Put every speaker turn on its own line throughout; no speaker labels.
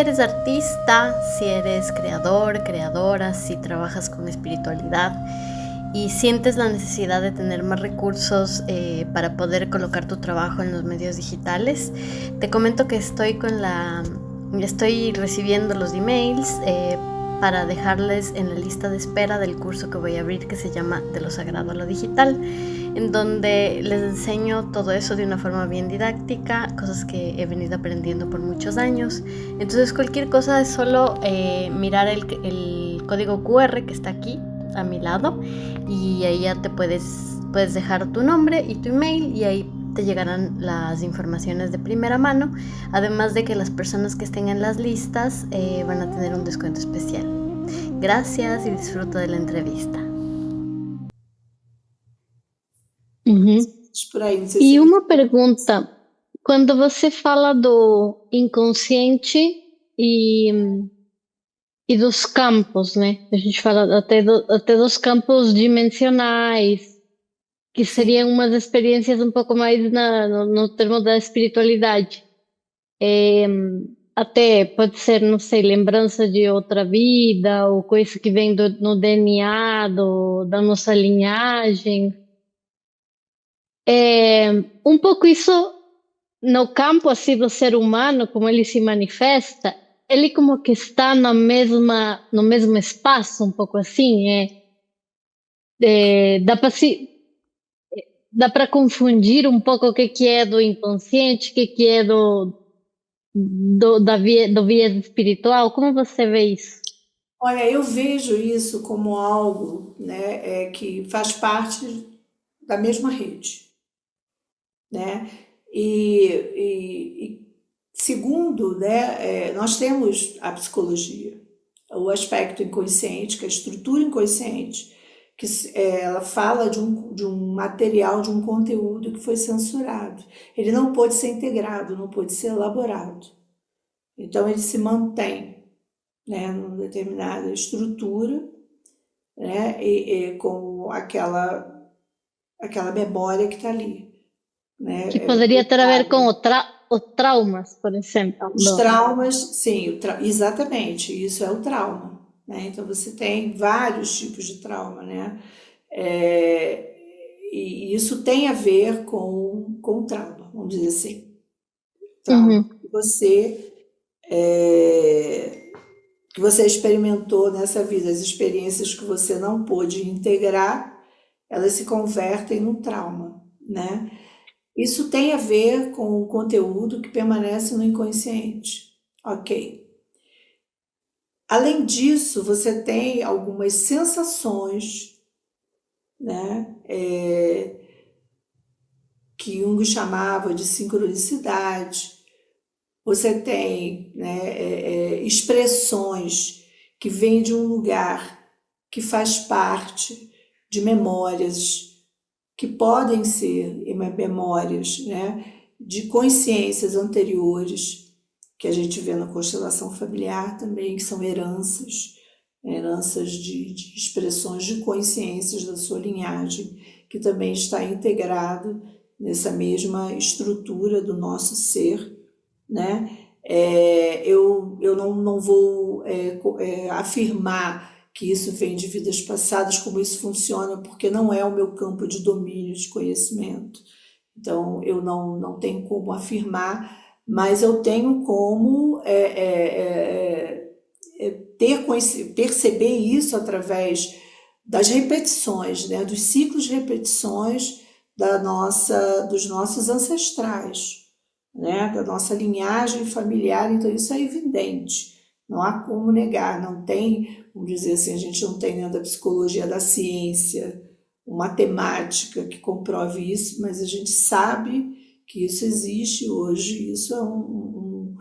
eres artista, si eres creador, creadora, si trabajas con espiritualidad y sientes la necesidad de tener más recursos para poder colocar tu trabajo en los medios digitales, te comento que estoy recibiendo los emails para dejarles en la lista de espera del curso que voy a abrir, que se llama De lo Sagrado a lo Digital, en donde les enseño todo eso de una forma bien didáctica, cosas que he venido aprendiendo por muchos años. Entonces cualquier cosa es solo mirar el código QR que está aquí a mi lado, y ahí ya te puedes dejar tu nombre y tu email, y ahí te llegarán las informaciones de primera mano, además de que las personas que estén en las listas van a tener un descuento especial. Gracias y disfruta de la entrevista.
Por aí, não sei se
E uma pergunta, quando você fala do inconsciente e dos campos, né? A gente fala até dos campos dimensionais, que seriam umas experiências um pouco mais no termo da espiritualidade. Até pode ser, não sei, lembrança de outra vida, ou coisa que vem no DNA da nossa linhagem. Um pouco isso no campo assim do ser humano, como ele se manifesta, ele como que está no mesmo espaço, um pouco assim, dá para confundir um pouco o que é do inconsciente, o que é do viés espiritual. Como você vê isso?
Olha, eu vejo isso como algo, né, que faz parte da mesma rede, né? E segundo, né, nós temos a psicologia, o aspecto inconsciente, que é a estrutura inconsciente, que ela fala de um material, de um conteúdo que foi censurado. Ele não pôde ser integrado, não pôde ser elaborado. Então ele se mantém, né, numa determinada estrutura, né, e com aquela memória que está ali, né?
Que poderia ter a ver com os traumas, por exemplo.
Os traumas, sim, exatamente, isso é o trauma, né? Então você tem vários tipos de trauma, né? E isso tem a ver com trauma, vamos dizer assim. Trauma que você experimentou nessa vida, as experiências que você não pôde integrar, elas se convertem num trauma, né? Isso tem a ver com o conteúdo que permanece no inconsciente, ok? Além disso, você tem algumas sensações, né? Que Jung chamava de sincronicidade. Você tem, né, expressões que vêm de um lugar que faz parte de memórias que podem ser memórias, né, de consciências anteriores, que a gente vê na constelação familiar também, que são heranças de expressões de consciências da sua linhagem, que também está integrado nessa mesma estrutura do nosso ser, né? Eu não vou afirmar que isso vem de vidas passadas, como isso funciona, porque não é o meu campo de domínio de conhecimento. Então, eu não tenho como afirmar, mas eu tenho como perceber isso através das repetições, né? Dos ciclos de repetições dos nossos ancestrais, né? Da nossa linhagem familiar. Então, isso é evidente. Não há como negar, não tem, vamos dizer assim, a gente não tem dentro da psicologia da ciência uma matemática que comprove isso, mas a gente sabe que isso existe hoje, isso é um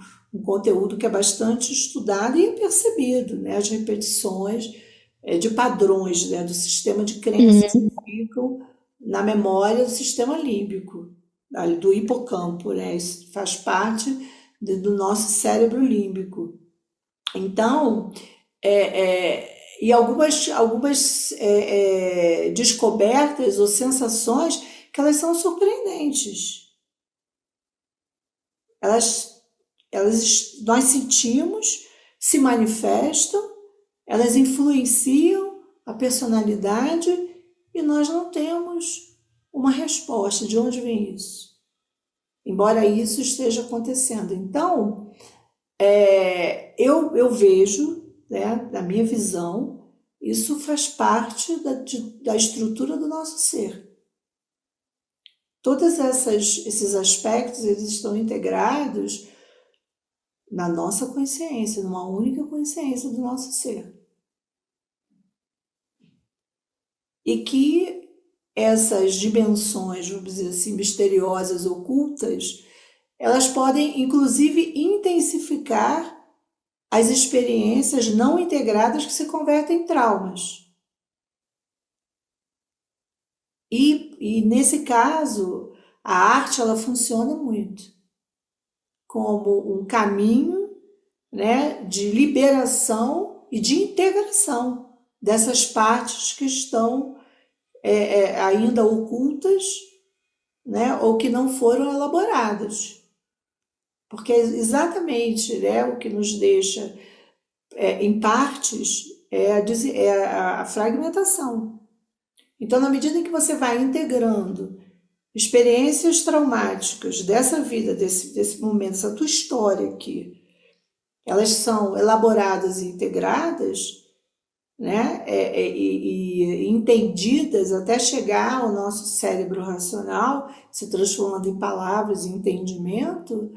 conteúdo que é bastante estudado e percebido, né? As repetições de padrões, né? Do sistema de crenças que ficam na memória do sistema límbico, do hipocampo, né? Isso faz parte do nosso cérebro límbico. Então, e algumas descobertas ou sensações que elas são surpreendentes. Elas nós sentimos, se manifestam, elas influenciam a personalidade e nós não temos uma resposta de onde vem isso, embora isso esteja acontecendo. Então, eu vejo, né, da minha visão, isso faz parte da estrutura do nosso ser. Todos esses aspectos, eles estão integrados na nossa consciência, numa única consciência do nosso ser. E que essas dimensões, vamos dizer assim, misteriosas, ocultas, elas podem, inclusive, intensificar as experiências não integradas que se convertem em traumas. E nesse caso, a arte ela funciona muito como um caminho, né, de liberação e de integração dessas partes que estão ainda ocultas, né, ou que não foram elaboradas. Porque é exatamente, né, o que nos deixa em partes a fragmentação. Então, na medida em que você vai integrando experiências traumáticas dessa vida, desse momento, essa tua história aqui, elas são elaboradas e integradas, né, e entendidas até chegar ao nosso cérebro racional, se transformando em palavras e entendimento,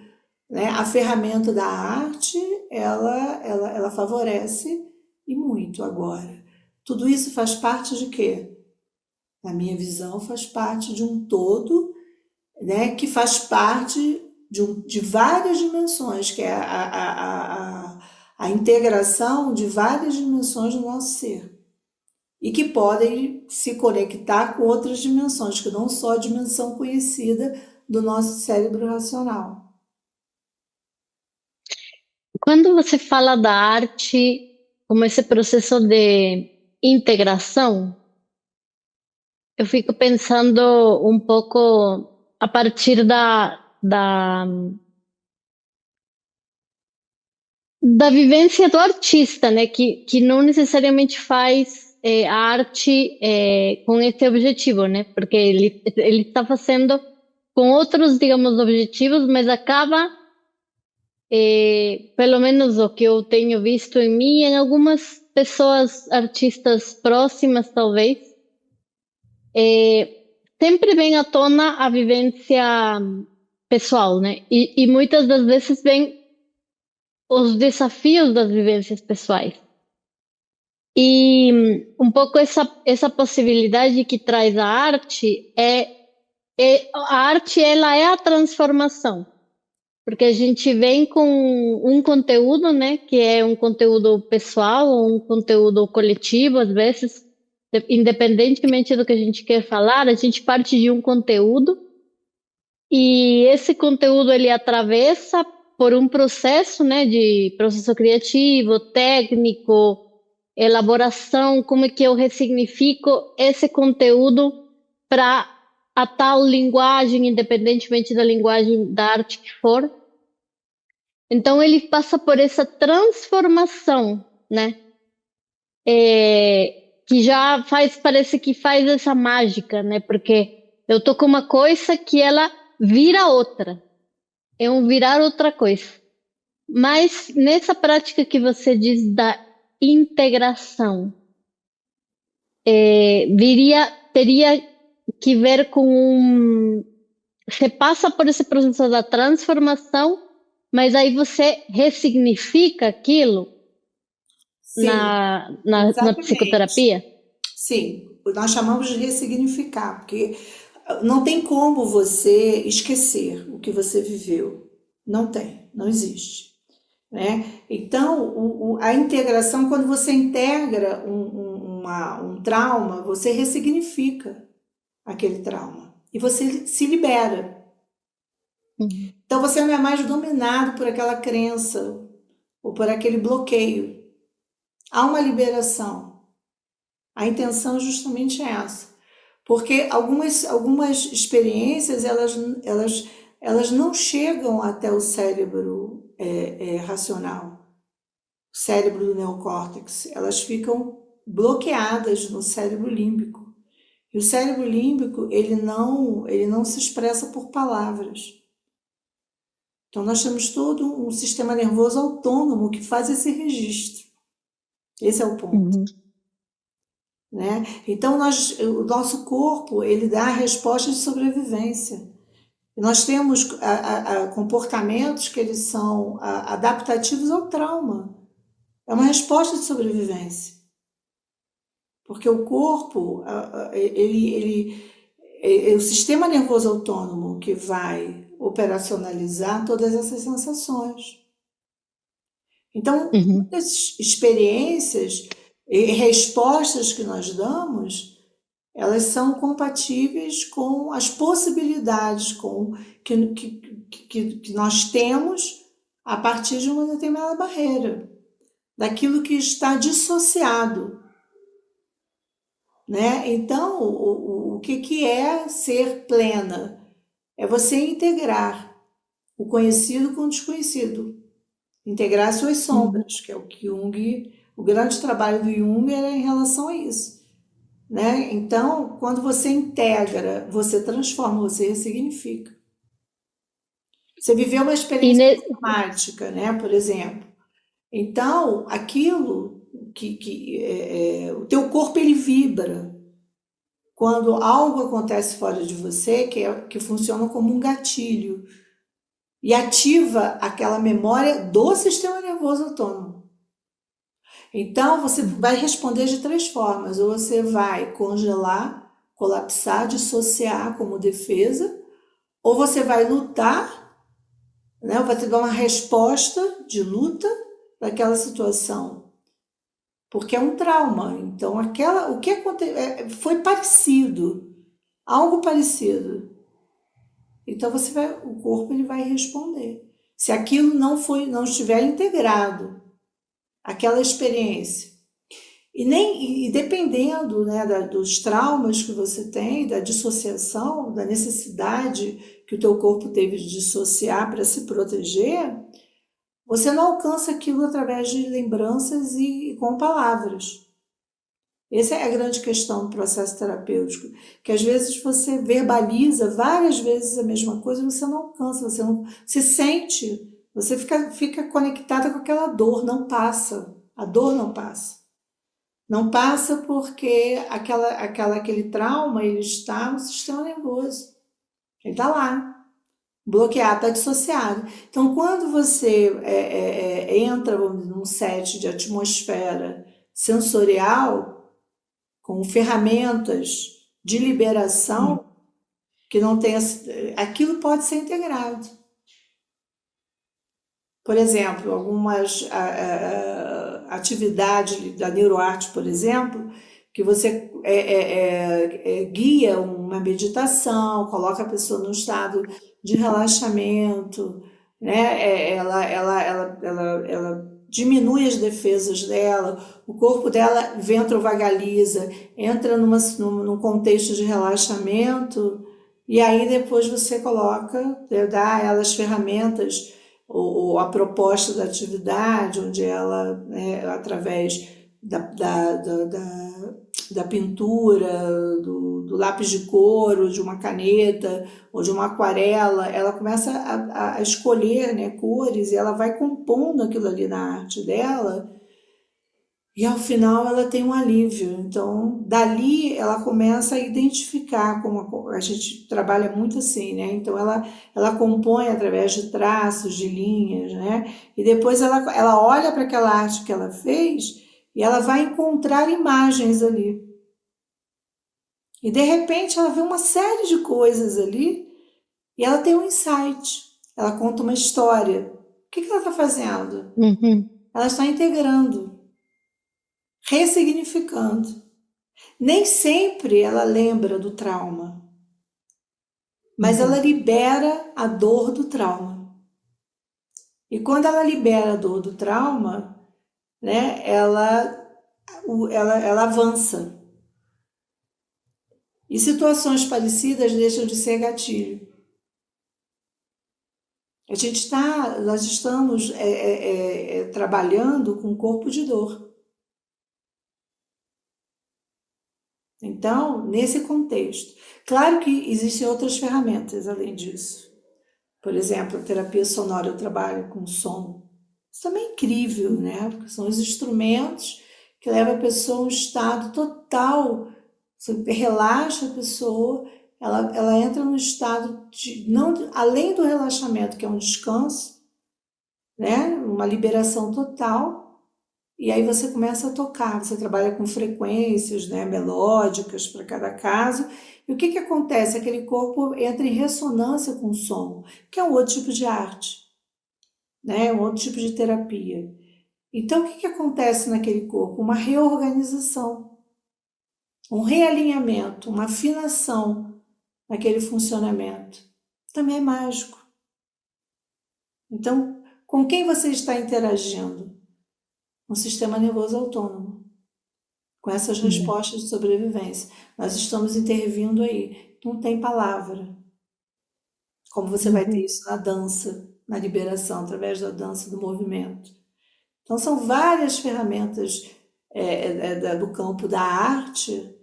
né, a ferramenta da arte, ela favorece e muito agora. Tudo isso faz parte de quê? Na minha visão, faz parte de um todo, né, que faz parte de várias dimensões, que é a integração de várias dimensões do nosso ser. E que podem se conectar com outras dimensões, que não só a dimensão conhecida do nosso cérebro racional.
Quando você fala da arte como esse processo de integração, eu fico pensando um pouco a partir da vivência do artista, né? Que não necessariamente faz a arte com esse objetivo, né? Porque ele está fazendo com outros, digamos, objetivos, mas acaba, pelo menos o que eu tenho visto em mim, em algumas pessoas, artistas próximas, talvez, sempre vem à tona a vivência pessoal, né? E muitas das vezes vem os desafios das vivências pessoais. E um pouco essa possibilidade que traz a arte a arte ela é a transformação, porque a gente vem com um conteúdo, né, que é um conteúdo pessoal ou um conteúdo coletivo, às vezes, independentemente do que a gente quer falar, a gente parte de um conteúdo e esse conteúdo ele atravessa por um processo, né, de processo criativo, técnico, elaboração, como é que eu ressignifico esse conteúdo para a tal linguagem, independentemente da linguagem da arte que for. Então ele passa por essa transformação, né, que já parece que faz essa mágica, né, porque eu tô com uma coisa que ela vira outra. É um virar outra coisa. Mas nessa prática que você diz da integração, teria que ver com você passa por esse processo da transformação, mas aí você ressignifica aquilo.
Sim,
na psicoterapia?
Sim, nós chamamos de ressignificar, porque não tem como você esquecer o que você viveu. Não tem, não existe. Né? Então, a integração, quando você integra um trauma, você ressignifica aquele trauma e você se libera.
Uhum.
Então, você não é mais dominado por aquela crença ou por aquele bloqueio. Há uma liberação. A intenção justamente é essa. Porque algumas experiências, elas não chegam até o cérebro racional, o cérebro do neocórtex, elas ficam bloqueadas no cérebro límbico. E o cérebro límbico, ele não se expressa por palavras. Então, nós temos todo um sistema nervoso autônomo que faz esse registro. Esse é o ponto. Né? Então, o nosso corpo, ele dá respostas de sobrevivência. Nós temos comportamentos que eles são adaptativos ao trauma. É uma resposta de sobrevivência. Porque o corpo, o sistema nervoso autônomo que vai operacionalizar todas essas sensações. Então, muitas experiências e respostas que nós damos, elas são compatíveis com as possibilidades que nós temos a partir de uma determinada barreira, daquilo que está dissociado. Né? Então, o que é ser plena? É você integrar o conhecido com o desconhecido. Integrar suas sombras, que é o que o grande trabalho do Jung era em relação a isso. Né? Então, quando você integra, você transforma, você ressignifica. Você viveu uma experiência traumática, né? Por exemplo. Então, aquilo o teu corpo ele vibra quando algo acontece fora de você, que funciona como um gatilho e ativa aquela memória do sistema nervoso autônomo. Então, você vai responder de 3 formas. Ou você vai congelar, colapsar, dissociar como defesa, ou você vai lutar, né? Vai te dar uma resposta de luta daquela situação. Porque é um trauma. Então, o que aconteceu foi parecido, algo parecido. Então, o corpo ele vai responder. Se aquilo não estiver integrado, aquela experiência. E dependendo, né, dos traumas que você tem, da dissociação, da necessidade que o teu corpo teve de dissociar para se proteger, você não alcança aquilo através de lembranças e com palavras. Essa é a grande questão do processo terapêutico, que às vezes você verbaliza várias vezes a mesma coisa e você não alcança, você não se sente, você fica conectada com aquela dor, não passa, a dor não passa. Não passa porque aquele trauma ele está no sistema nervoso, ele está lá. Bloqueado, está dissociado. Então, quando você entra num set de atmosfera sensorial, com ferramentas de liberação, que não tem aquilo pode ser integrado. Por exemplo, algumas atividades da neuroarte, por exemplo, que você guia uma meditação, coloca a pessoa num estado de relaxamento, né? Ela diminui as defesas dela, o corpo dela ventrovagaliza, entra num contexto de relaxamento, e aí depois você dá a ela as ferramentas, ou a proposta da atividade, onde ela, né, através da pintura, do lápis de cor, ou de uma caneta, ou de uma aquarela, ela começa a escolher, né, cores, e ela vai compondo aquilo ali na arte dela, e ao final ela tem um alívio. Então, dali ela começa a identificar, como a gente trabalha muito assim, né? Então ela compõe através de traços, de linhas, né? E depois ela olha para aquela arte que ela fez e ela vai encontrar imagens ali. E de repente ela vê uma série de coisas ali e ela tem um insight. Ela conta uma história. O que ela está fazendo? Ela está integrando, ressignificando. Nem sempre ela lembra do trauma, mas ela libera a dor do trauma. E quando ela libera a dor do trauma, né, ela avança. E situações parecidas deixam de ser gatilho. Nós estamos trabalhando com um corpo de dor. Então, nesse contexto, claro que existem outras ferramentas além disso. Por exemplo, a terapia sonora, eu trabalho com som. Isso também é incrível, né? Porque são os instrumentos que levam a pessoa a um estado total. Você relaxa a pessoa, ela entra num estado de, não, além do relaxamento, que é um descanso, né? Uma liberação total. E aí você começa a tocar, você trabalha com frequências, né, melódicas para cada caso. E o que que acontece? Aquele corpo entra em ressonância com o som, que é um outro tipo de arte, né? Um outro tipo de terapia. Então, o que que acontece naquele corpo? Uma reorganização, um realinhamento, uma afinação naquele funcionamento. Também é mágico. Então, com quem você está interagindo? Um sistema nervoso autônomo, com essas respostas de sobrevivência. Nós estamos intervindo aí. Não tem palavra. Como você vai ter isso na dança, na liberação, através da dança, do movimento. Então, são várias ferramentas do campo da arte,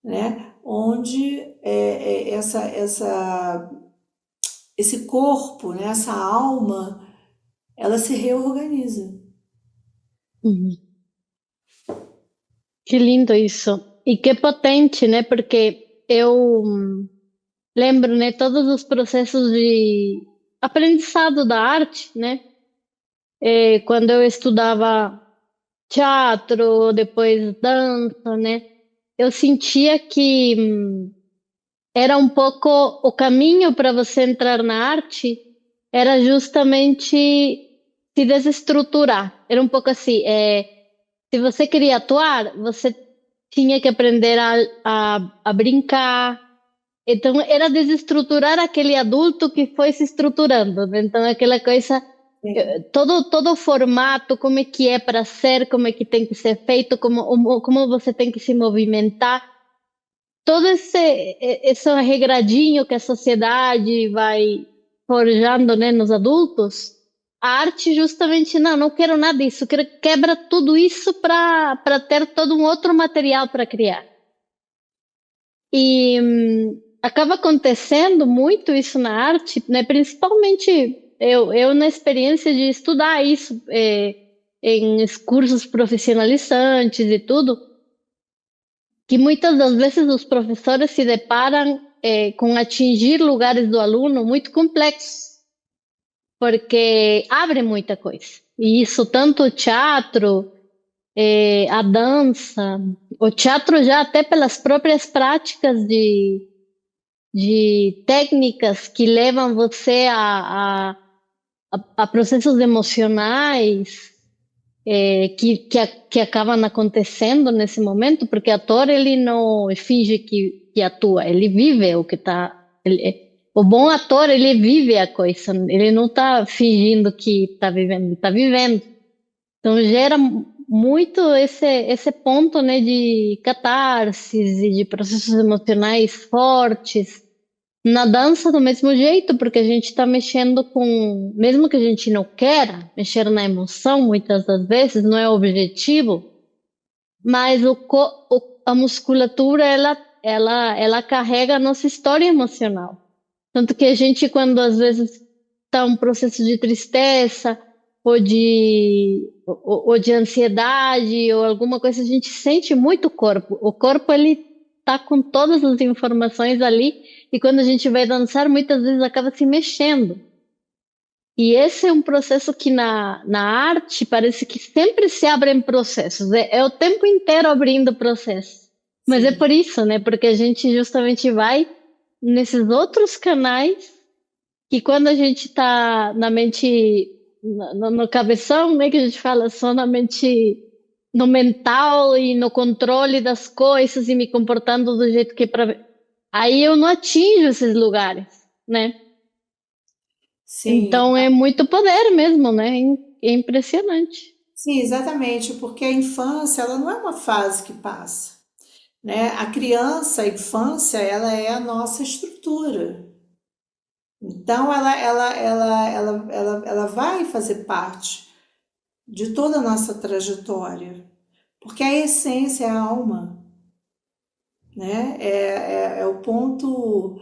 né, onde esse corpo, né, essa alma, ela se reorganiza.
Uhum. Que lindo isso. E que potente, né? Porque eu lembro, né, todos os processos de aprendizado da arte, né? Quando eu estudava teatro, depois dança, né? Eu sentia que era um pouco o caminho para você entrar na arte, era justamente se desestruturar. Era um pouco assim, se você queria atuar, você tinha que aprender a brincar. Então, era desestruturar aquele adulto que foi se estruturando, né? Então, aquela coisa, todo o formato, como é que é para ser, como é que tem que ser feito, como você tem que se movimentar. Todo esse regradinho que a sociedade vai forjando, né, nos adultos, a arte justamente não quero nada disso, quebra tudo isso para ter todo um outro material para criar. E acaba acontecendo muito isso na arte, né? Principalmente eu na experiência de estudar isso em cursos profissionalizantes e tudo, que muitas das vezes os professores se deparam com atingir lugares do aluno muito complexos, porque abre muita coisa. E isso tanto o teatro, a dança, o teatro já até pelas próprias práticas de técnicas que levam você a processos emocionais que acabam acontecendo nesse momento, porque o ator ele não finge que atua, ele vive o que está. O bom ator ele vive a coisa, ele não está fingindo que está vivendo, ele está vivendo. Então gera muito esse ponto, né, de catarse e de processos emocionais fortes. Na dança, do mesmo jeito, porque a gente está mexendo com. Mesmo que a gente não queira mexer na emoção, muitas das vezes, não é o objetivo, mas a musculatura, ela carrega a nossa história emocional. Tanto que a gente, quando às vezes está um processo de tristeza, ou de ansiedade, ou alguma coisa, a gente sente muito o corpo. O corpo, ele tá com todas as informações ali, e quando a gente vai dançar, muitas vezes acaba se mexendo. E esse é um processo que na arte parece que sempre se abrem processos, é o tempo inteiro abrindo processos. Mas é
Sim.
por isso, né? Porque a gente justamente vai nesses outros canais que quando a gente está na mente, no cabeção, né? Que a gente fala só na mente, no mental e no controle das coisas e me comportando do jeito que é para. Aí eu não atinjo esses lugares, né?
Sim,
Então é muito poder mesmo, né? É impressionante.
sim, exatamente, porque a infância, ela não é uma fase que passa, né? A criança, a infância, ela é a nossa estrutura, Então, ela vai fazer parte de toda a nossa trajetória, porque a essência é a alma, né? É o ponto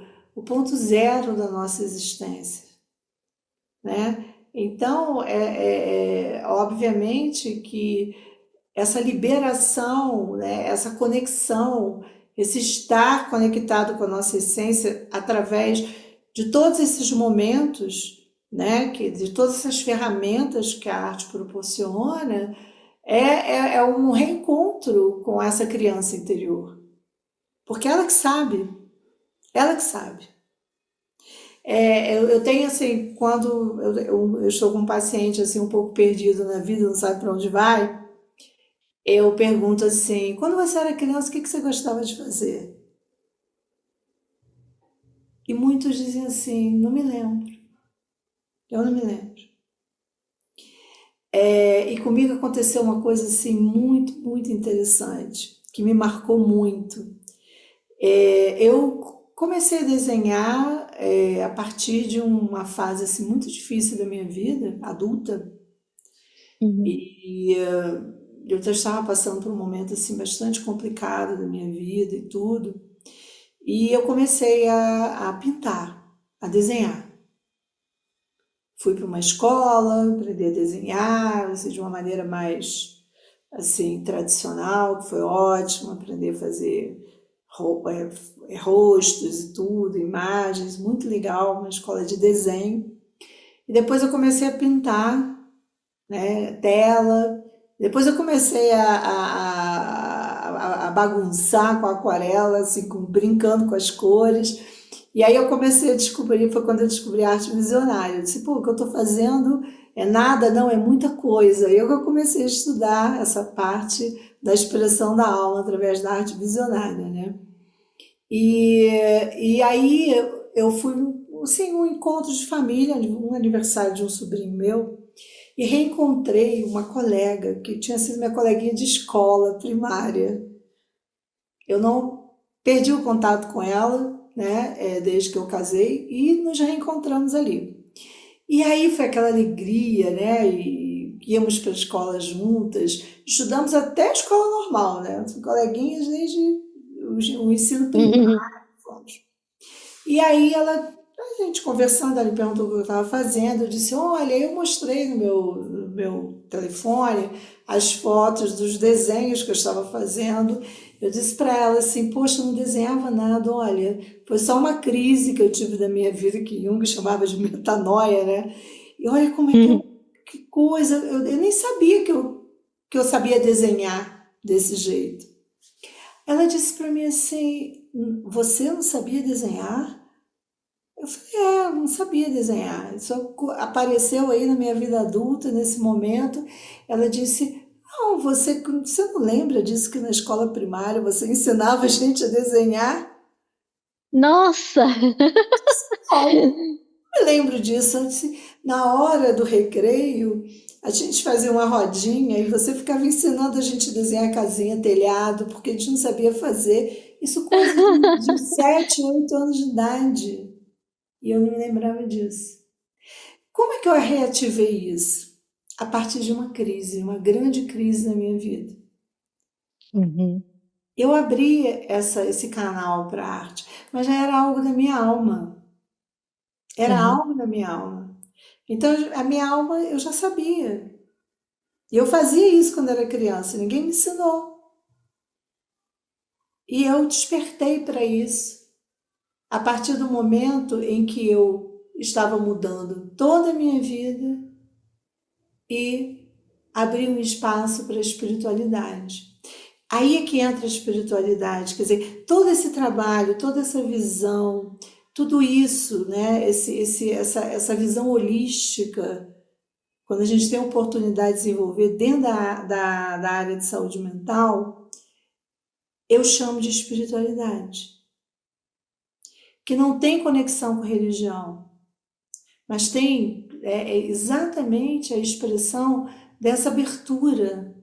zero da nossa existência, né? Então, obviamente que essa liberação, né? Essa conexão, esse estar conectado com a nossa essência através de todos esses momentos, né? De todas essas ferramentas que a arte proporciona, é um reencontro com essa criança interior. Porque ela que sabe, ela que sabe. Eu tenho assim, quando eu estou com um paciente assim um pouco perdido na vida, não sabe para onde vai, eu pergunto assim: quando você era criança, o que você gostava de fazer? E muitos dizem assim: não me lembro, eu não me lembro. E comigo aconteceu uma coisa assim muito, muito interessante, que me marcou muito. Eu comecei a desenhar a partir de uma fase assim, muito difícil da minha vida, adulta,
Uhum.
e eu já estava passando por um momento assim, bastante complicado da minha vida e tudo, e eu comecei a pintar, a desenhar. Fui para uma escola, aprender a desenhar, assim, de uma maneira mais assim tradicional, que foi ótimo, aprender a fazer rostos e tudo, imagens, muito legal, uma escola de desenho. E depois eu comecei a pintar, né, tela. Depois eu comecei a bagunçar com a aquarela, assim, brincando com as cores. E aí eu comecei a descobrir, foi quando eu descobri a arte visionária. Eu disse, pô, o que eu estou fazendo é nada, não, é muita coisa. E eu comecei a estudar essa parte da expressão da alma através da arte visionária, né? E, e aí eu fui, assim, um encontro de família, um aniversário de um sobrinho meu, e reencontrei uma colega que tinha sido minha coleguinha de escola primária. Eu não perdi o contato com ela, né, desde que eu casei, e nos reencontramos ali. E aí foi aquela alegria, né? E íamos para a escola juntas, estudamos até a escola normal, né? Coleguinhas desde o ensino primário.
Uhum.
E aí a gente conversando, ela me perguntou o que eu estava fazendo, eu disse, olha, eu mostrei no meu telefone as fotos dos desenhos que eu estava fazendo. Eu disse para ela assim, poxa, eu não desenhava nada, olha, foi só uma crise que eu tive da minha vida, que Jung chamava de metanoia, né? E olha como é que
Uhum.
que coisa, eu nem sabia que eu sabia desenhar desse jeito. Ela disse para mim assim, você não sabia desenhar? Eu falei, eu não sabia desenhar. Isso apareceu aí na minha vida adulta, nesse momento. Ela disse, não, você não lembra disso que na escola primária você ensinava a gente a desenhar?
Nossa!
Não, me lembro disso. Eu disse, na hora do recreio, a gente fazia uma rodinha e você ficava ensinando a gente a desenhar casinha, telhado, porque a gente não sabia fazer. Isso coisa de 7, 8 anos de idade. E eu não me lembrava disso. Como é que eu reativei isso? A partir de uma crise, uma grande crise na minha vida.
Uhum.
Eu abri esse canal para arte, mas já era algo da minha alma. Era
Uhum.
algo da minha alma. Então, a minha alma eu já sabia. E eu fazia isso quando era criança, ninguém me ensinou. E eu despertei para isso a partir do momento em que eu estava mudando toda a minha vida e abri um espaço para a espiritualidade. Aí é que entra a espiritualidade, quer dizer, todo esse trabalho, toda essa visão, tudo isso, né, essa visão holística, quando a gente tem a oportunidade de desenvolver dentro da área de saúde mental, eu chamo de espiritualidade, que não tem conexão com religião, mas tem exatamente a expressão dessa abertura,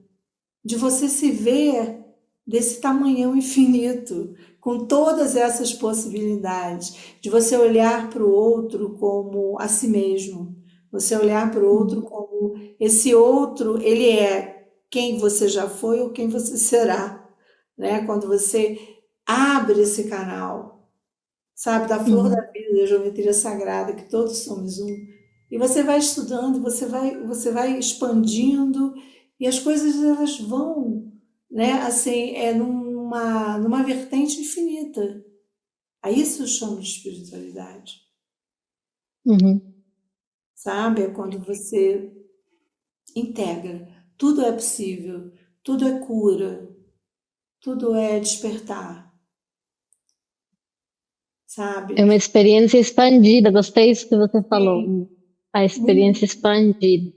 de você se ver desse tamanhão infinito, com todas essas possibilidades, de você olhar para o outro como a si mesmo, você olhar para o outro como esse outro, ele é quem você já foi ou quem você será, né? Quando você abre esse canal, sabe, da flor da
Uhum.
vida, da geometria sagrada, que todos somos um, e você vai estudando, você vai expandindo, e as coisas elas vão, né, assim, numa vertente infinita. A isso eu chamo de espiritualidade,
Uhum.
sabe? É quando você integra. Tudo é possível, tudo é cura, tudo é despertar, sabe?
É uma experiência expandida, gostei disso que você
Sim,
falou. A experiência expandida.